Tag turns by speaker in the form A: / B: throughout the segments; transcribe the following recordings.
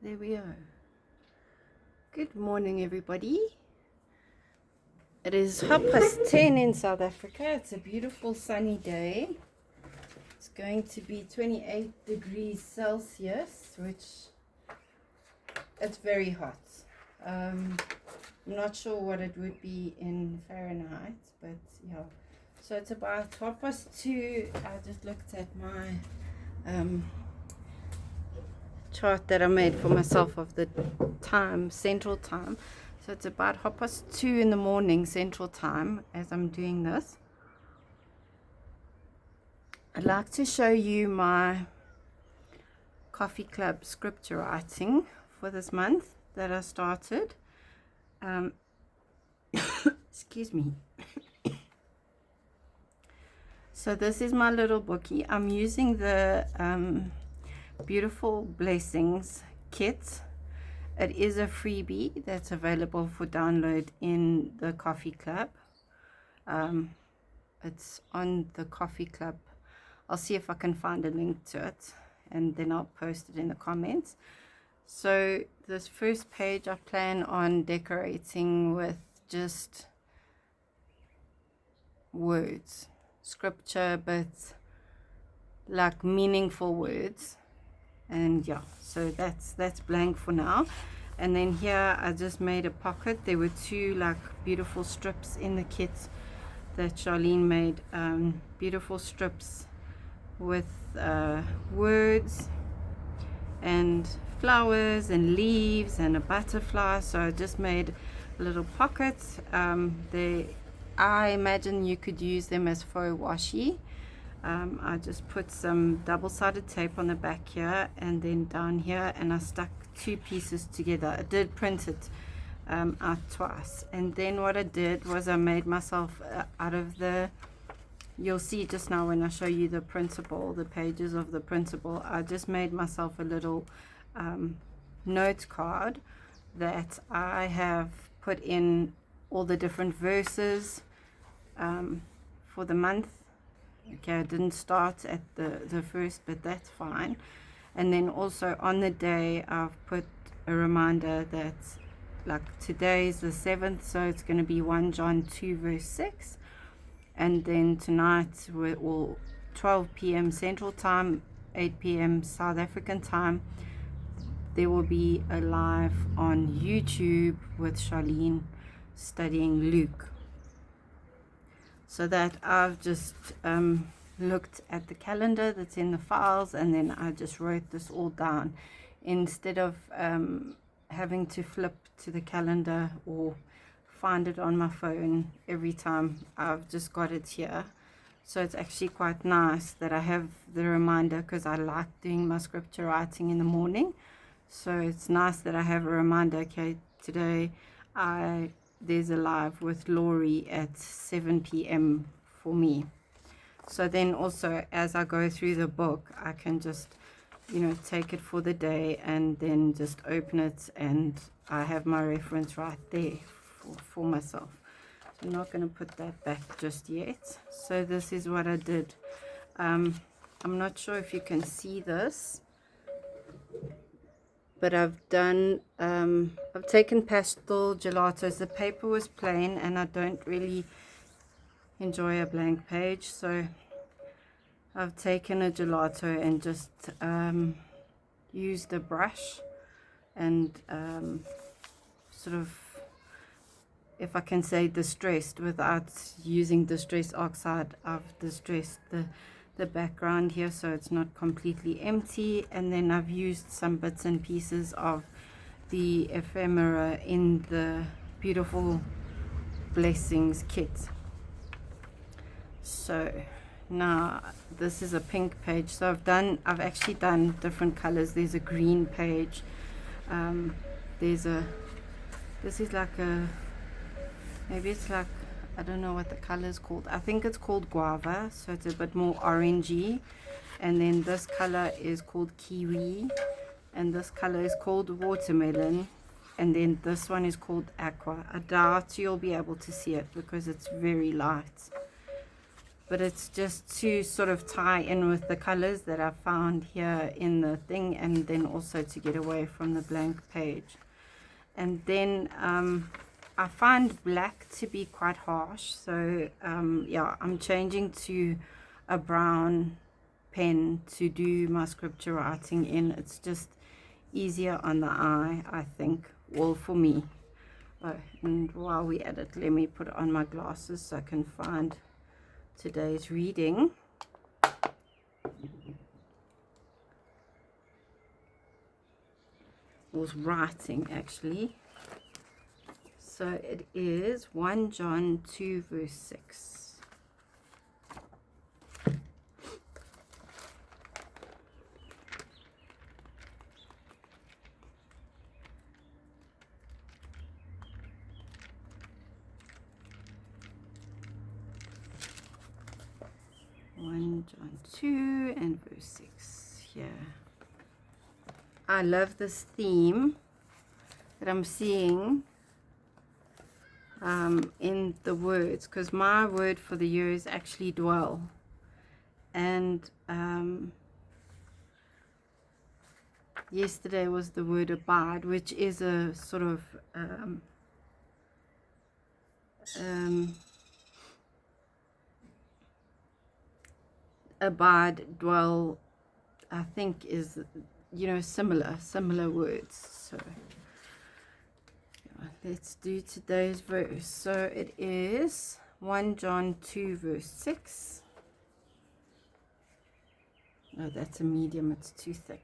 A: There we are. Good morning, everybody. It is 10:30 in South Africa. It's a beautiful sunny day. It's going to be 28 degrees Celsius, which it's very hot. I'm not sure what it would be in Fahrenheit, but yeah. So it's about 2:30. I just looked at my chart that I made for myself of the time, Central Time. So it's about 2:30 in the morning Central Time as I'm doing this. I'd like to show you my Coffee Club scripture writing for this month that I started. Excuse me. So this is my little bookie. I'm using the Beautiful Blessings kit. It is a freebie that's available for download in the Coffee Club. It's on the Coffee Club. I'll see if I can find a link to it, and then I'll post it in the comments. So this first page I plan on decorating with just words, scripture, but like meaningful words. And yeah, so that's blank for now. And then here I just made a pocket. There were two like beautiful strips in the kit that Charlene made, beautiful strips with words and flowers and leaves and a butterfly. So I just made a little pocket. I imagine you could use them as faux washi. I just put some double-sided tape on the back here and then down here, and I stuck two pieces together. I did print it out twice, and then what I did was I made myself out of the, you'll see just now when I show you the printable, the pages of the printable, I just made myself a little note card that I have put in all the different verses for the month. Okay, I didn't start at the first, but that's fine. And then also on the day I've put a reminder that like today is the 7th, so it's going to be 1 John 2 verse 6. And then tonight we're all 12 p.m. Central Time, 8 p.m. South African time, there will be a live on YouTube with Charlene studying Luke. So that I've just looked at the calendar that's in the files, and then I just wrote this all down instead of having to flip to the calendar or find it on my phone every time. I've just got it here. So it's actually quite nice that I have the reminder, because I like doing my scripture writing in the morning. So it's nice that I have a reminder. Okay, today there's a live with Laurie at 7 p.m. for me. So then also as I go through the book, I can just, take it for the day and then just open it, and I have my reference right there for myself. So I'm not going to put that back just yet. So this is what I did. I'm not sure if you can see this, but I've taken pastel gelatos. The paper was plain and I don't really enjoy a blank page, so I've taken a gelato and just used a brush and sort of, if I can say, distressed without using distress oxide. I've distressed the background here so it's not completely empty, and then I've used some bits and pieces of the ephemera in the Beautiful Blessings kit. So now this is a pink page. So I've actually done different colors. There's a green page, this is like a, maybe it's like, I don't know what the color is called. I think it's called guava, so it's a bit more orangey. And then this color is called kiwi, and this color is called watermelon, and then this one is called aqua. I doubt you'll be able to see it because it's very light, but it's just to sort of tie in with the colors that I found here in the thing, and then also to get away from the blank page. And then I find black to be quite harsh, so yeah, I'm changing to a brown pen to do my scripture writing in. It's just easier on the eye, I think, well, for me. Oh, and while we're at it, let me put on my glasses so I can find today's reading. Was writing, actually. So it is 1 John 2 verse 6. John 2 and verse 6. Yeah, I love this theme that I'm seeing in the words, because my word for the year is actually dwell, and yesterday was the word abide, which is a sort of abide, dwell, I think is, you know, similar words. So let's do today's verse. So it is 1 John 2 verse 6. Oh, that's a medium, it's too thick.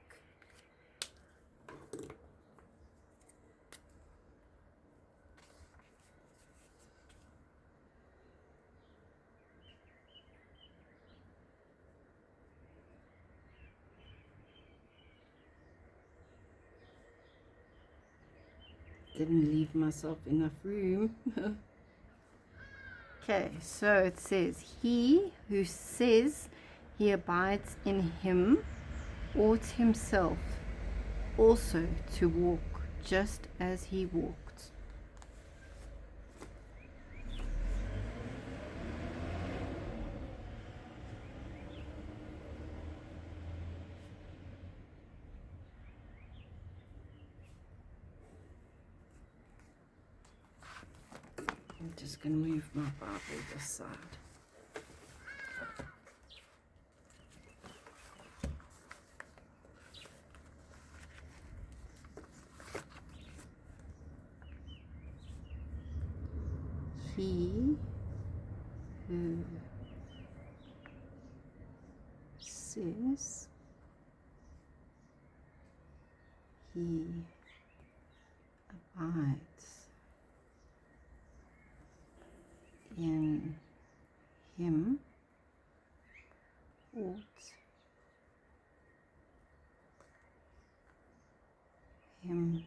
A: Didn't leave myself enough room. Okay, so it says, he who says he abides in him ought himself also to walk just as he walked. I'm just going to move my Bible this side. He who says he abides in him ought himself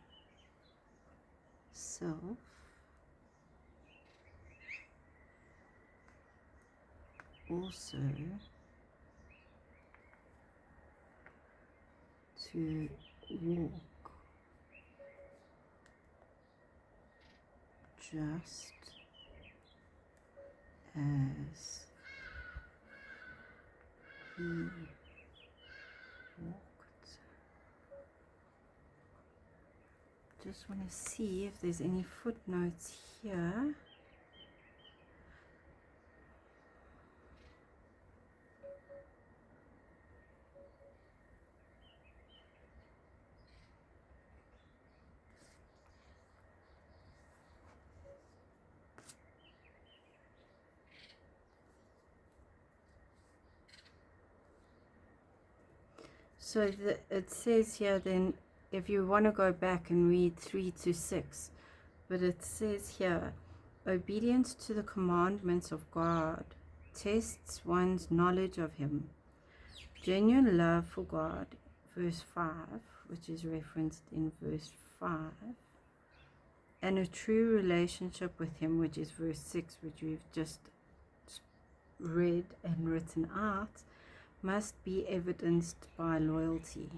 A: also to walk just as he walked. Just want to see if there's any footnotes here. So it says here then, if you want to go back and read 3 to 6, but it says here, obedience to the commandments of God tests one's knowledge of him. Genuine love for God, verse 5, which is referenced in verse 5, and a true relationship with him, which is verse 6, which we've just read and written out, must be evidenced by loyalty.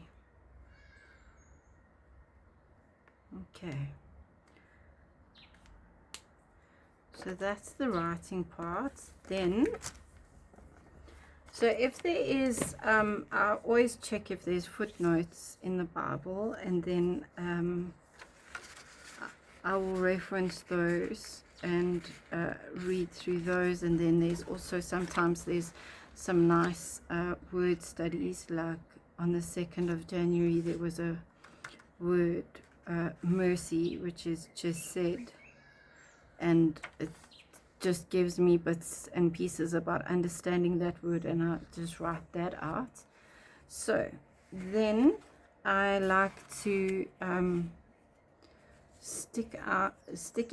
A: Okay, so that's the writing part. Then So if there is, I always check if there's footnotes in the Bible, and then I will reference those and read through those. And then there's also sometimes there's some nice word studies, like on the 2nd of January there was a word, mercy, which is just said, and it just gives me bits and pieces about understanding that word, and I just write that out. So then I like to stick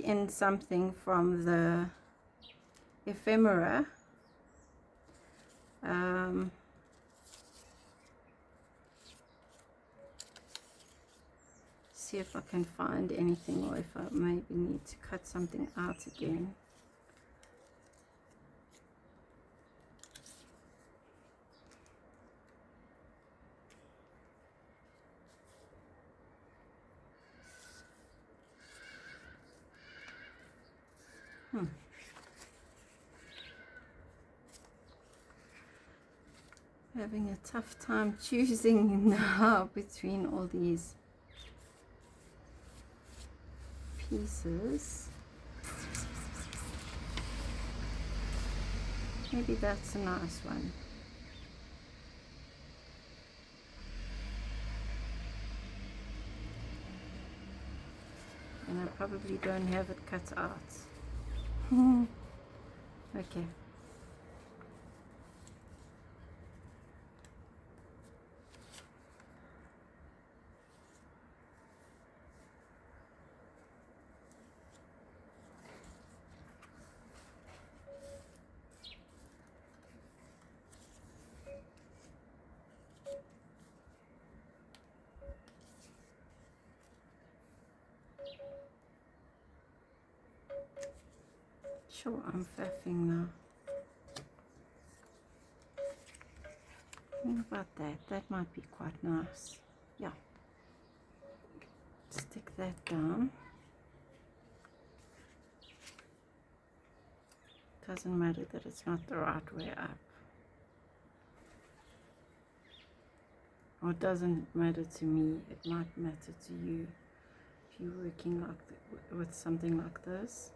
A: in something from the ephemera. See if I can find anything, or if I maybe need to cut something out again. Having a tough time choosing now between all these pieces. Maybe that's a nice one. And I probably don't have it cut out. Okay. Sure, I'm faffing now. Think about that. That might be quite nice. Yeah. Stick that down. Doesn't matter that it's not the right way up. Or it doesn't matter to me. It might matter to you if you're working like with something like this.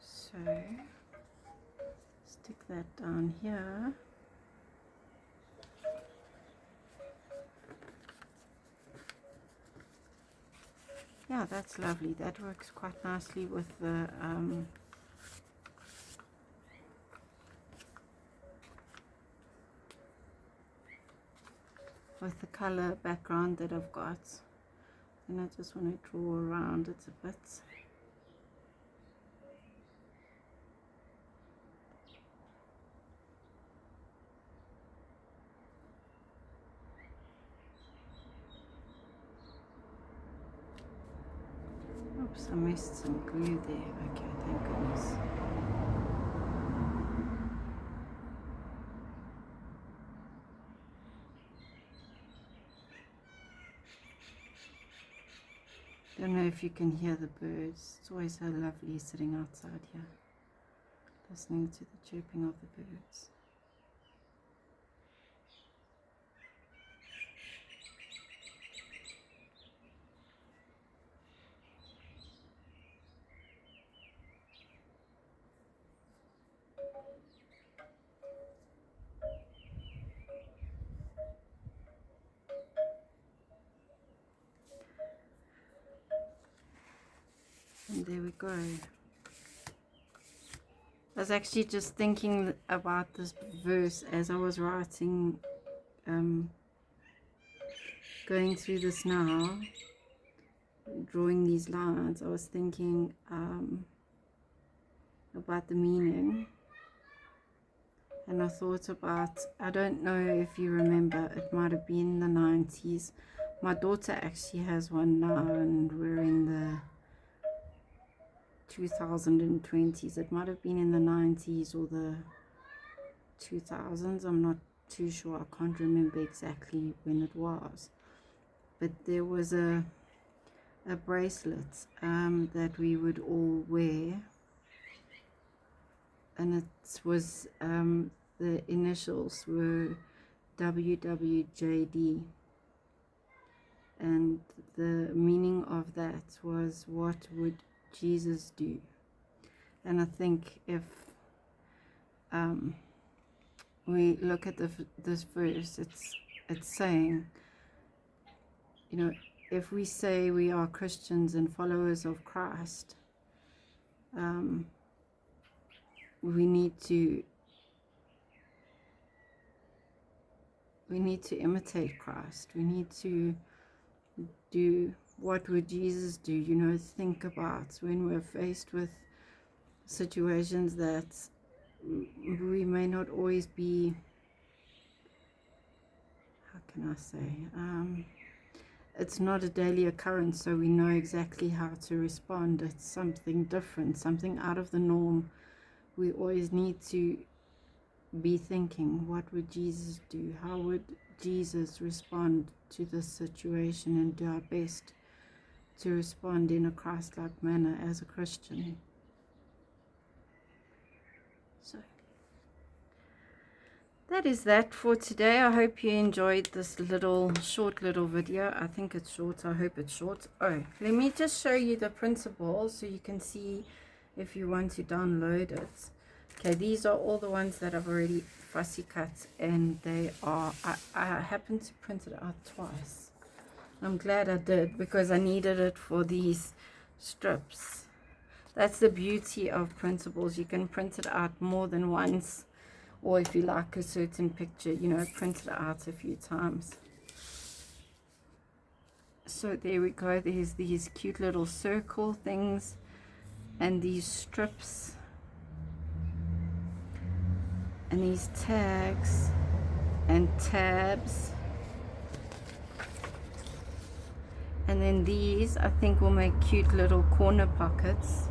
A: So stick that down here. Yeah, that's lovely. That works quite nicely with the color background that I've got. And I just want to draw around it a bit. Oops, I missed some glue there. Okay, thank goodness. Don't know if you can hear the birds. It's always so lovely sitting outside here, listening to the chirping of the birds. And there we go. I was actually just thinking about this verse as I was writing, going through this now, drawing these lines. I was thinking about the meaning, and I thought about, I don't know if you remember, it might have been the 90s. My daughter actually has one now, and we're in the 2020s. It might have been in the 90s or the 2000s. I'm not too sure. I can't remember exactly when it was. But there was a bracelet that we would all wear, and it was the initials were WWJD, and the meaning of that was, what would Jesus do? And I think if we look at this verse, it's saying, you know, if we say we are Christians and followers of Christ, we need to imitate Christ. We need to do, what would Jesus do? You know, think about when we're faced with situations that we may not always be, how can I say, it's not a daily occurrence, so we know exactly how to respond. It's something different, something out of the norm. We always need to be thinking, what would Jesus do? How would Jesus respond to this situation? And do our best to respond in a Christ-like manner as a Christian. So that is that for today. I hope you enjoyed this short little video. I think it's short. I hope it's short. Oh, let me just show you the printable so you can see if you want to download it. Okay, these are all the ones that I've already fussy cut, and they are, I happened to print it out twice. I'm glad I did, because I needed it for these strips. That's the beauty of printables. You can print it out more than once, or if you like a certain picture, you know, print it out a few times. So there we go. There's these cute little circle things and these strips and these tags and tabs, and then these I think will make cute little corner pockets.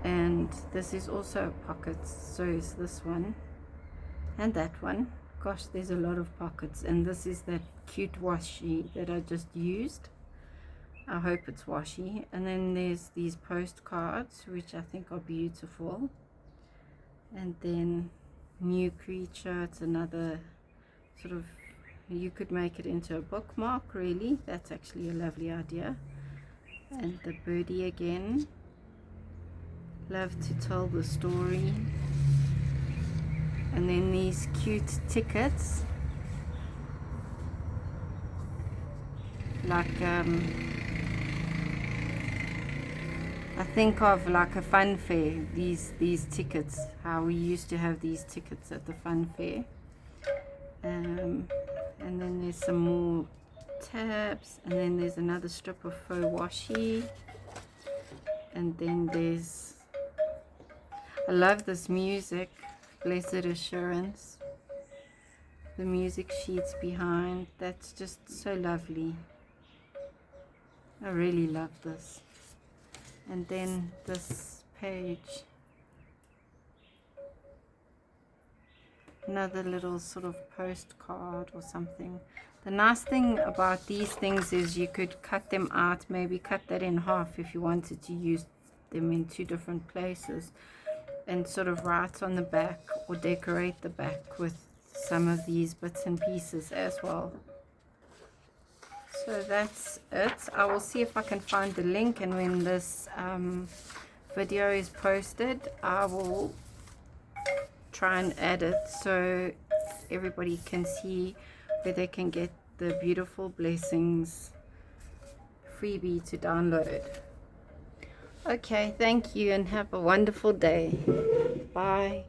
A: And this is also pockets, so is this one and that one. Gosh, there's a lot of pockets. And this is that cute washi that I just used. I hope it's washi. And then there's these postcards, which I think are beautiful. And then New Creature, it's another sort of, you could make it into a bookmark, really. That's actually a lovely idea. And the birdie again. Love to tell the story. And then these cute tickets, like I think of like a fun fair, these tickets, how we used to have these tickets at the fun fair. And then there's some more tabs, and then there's another strip of faux washi, and then there's, I love this music, Blessed Assurance, the music sheets behind, that's just so lovely. I really love this. And then this page, another little sort of postcard or something. The nice thing about these things is you could cut them out, maybe cut that in half if you wanted to use them in two different places, and sort of write on the back or decorate the back with some of these bits and pieces as well. So that's it. I will see if I can find the link, and when this video is posted, I will try and add it so everybody can see where they can get the beautiful blessings freebie to download. Okay, thank you and have a wonderful day. Bye.